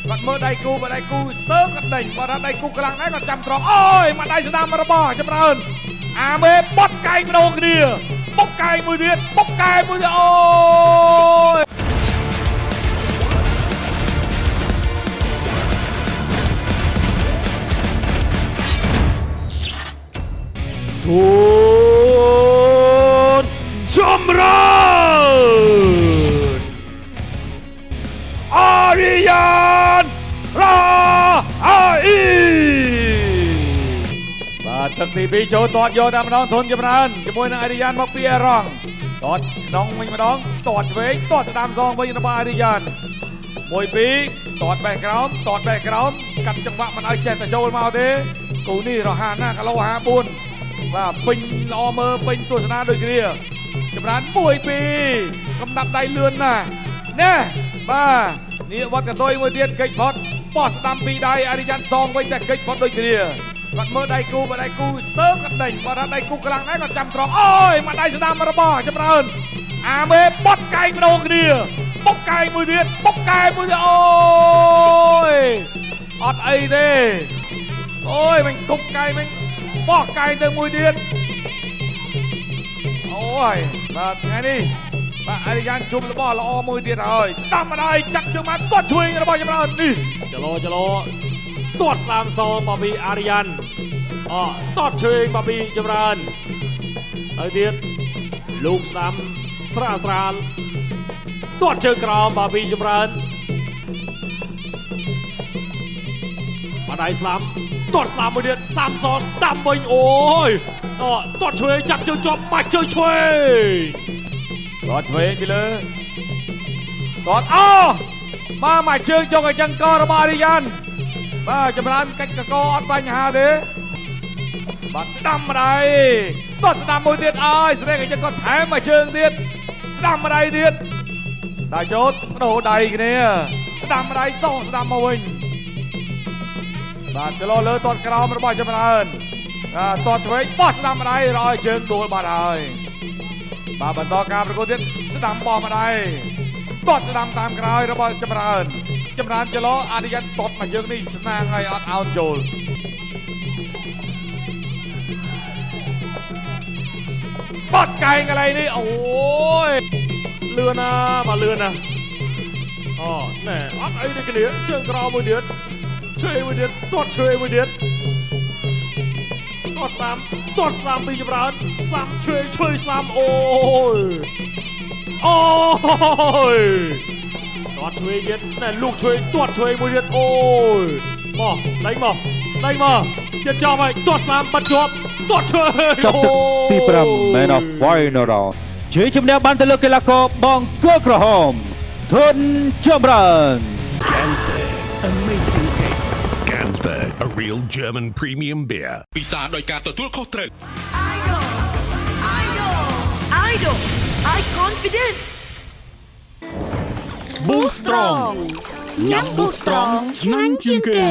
គាត់មើលដៃគូស្ទើរគាត់ដេញគាត់ថាដៃគូខ្លាំងណាស់គាត់ចាំត្រង់អូយមកដៃស្ដាំរបស់ចម្រើនអាមេបត់កែងម្ដងគ្នាបុកកែងមួយទៀតអូយចម្រើនអារីយ៉ានរ៉ាអ៊ីបាទទឹកទី2ចូលទាត់យកដល់ម្ដងធនចម្រើនជាមួយនឹងអារីយ៉ានមកពីអារ៉ង់ទាត់ក្នុងវិញម្ដងទាត់ឆ្វេងទាត់ស្ដាំសងវិញរបស់អារីយ៉ាន1 2ទាត់បេះក្រោមកាត់ចង្វាក់មិនឲ្យចេះតែចូលមកទេគូនេះរហ័សណាស់គីឡូ54បាទពេញល្អមើលពេញទស្សនាដូចគ្នាចម្រើន1 2កំដាប់ដៃលឿនណាស់ណែបាទនេះវត្តកតុយមួយទៀតកិច្ចផុតបោះស្ដាំពីដៃអារីយ៉ានសងវិញតែកិច្ចផុតដូចគ្នាគាត់មើលដៃគូស្ទើរគាត់ដេញគាត់ថាដៃគូខ្លាំងណាស់គាត់ចាំត្រង់អូយមកដៃស្ដាំរបស់ចម្រើនអាមេបត់កែងម្ដងគ្នាបុកកែងមួយទៀតអូយអត់អីទេអូយមិនគប់កែងមិនបោះកែងទៅមួយទៀតអូយបាទថ្ងៃនេះបាទអារីយ៉ានជុំរបស់ល្អមួយទៀតហើយស្ដាំម្ដាយចាក់ជើងមកទាត់ឆ្វេងរបស់ចម្រើននេះចលោទាត់ស្ដាំសងមកពីអារីយ៉ានទាត់ឆ្វេងមកពីចម្រើនហើយទៀតលោកស្ដាំស្រាលទាត់ជើងក្រោមមកពីចម្រើនម្ដាយស្ដាំទាត់ស្ដាំមួយទៀតស្ដាំសងស្ដាំវិញអូយទាត់ឆ្វេងចាក់ជើងជាប់បាច់ជើងឆ្វេងទាត់ឆ្វេងពីលើទាត់មកជើងចុងឲ្យចឹងករបស់អារីយ៉ានបាទចម្រើនកាច់កកអត់បញ្ហាទេបាទស្ដាំម្ដាយទាត់ស្ដាំមួយទៀតស្រែកឲ្យចឹងគាត់ថែមមកជើងទៀតស្ដាំម្ដាយទៀតដាក់ចូលដោដៃគ្នាស្ដាំម្ដាយសងស្ដាំមកវិញបាទចលោលើទាត់ក្រោមរបស់ចម្រើនទាត់ឆ្វេងបោះស្ដាំម្ដាយរកឲ្យជើងដួលបាត់ហើយបាទបន្តការប្រកួតទៀតស្ដាំបោះម្ដាយទាត់ស្ដាំតាមក្រោយរបស់ចម្រើនចលោអារីយ៉ានទាត់មកយើងនេះស្នាងហើយអត់អោនចូលបត់កែងកន្លែងនេះអូយលឿនណាណែអត់អីទេគ្នាជើងក្រោមមួយទៀតឆ្វេងមួយទៀតទាត់ឆ្វេងមួយទៀតទាត់ស្ដាំពីចម្រើនស្ដាំឆ្វេងស្ដាំអូយទាត់ឆ្វេងទៀតណែលោកឆ្វេងទាត់ឆ្វេងមួយទៀតអូយមកដេញមកទៀតចប់ហើយទាត់ស្ដាំបាត់ជាប់ទាត់ឆ្វេងចប់ទឹកទី5 Man of Final Round ជ័យជំនះបានទៅលើកីឡាករបង្គោលក្រហមធនចម្រើន Gansberg Amazing Taste Gansberg a real German premium beer ពិសាដោយការទទួលខុសត្រូវ Idol I confident Boost Strong ញ៉ាំ Boost Strong ឆ្ងាញ់ជាងគេ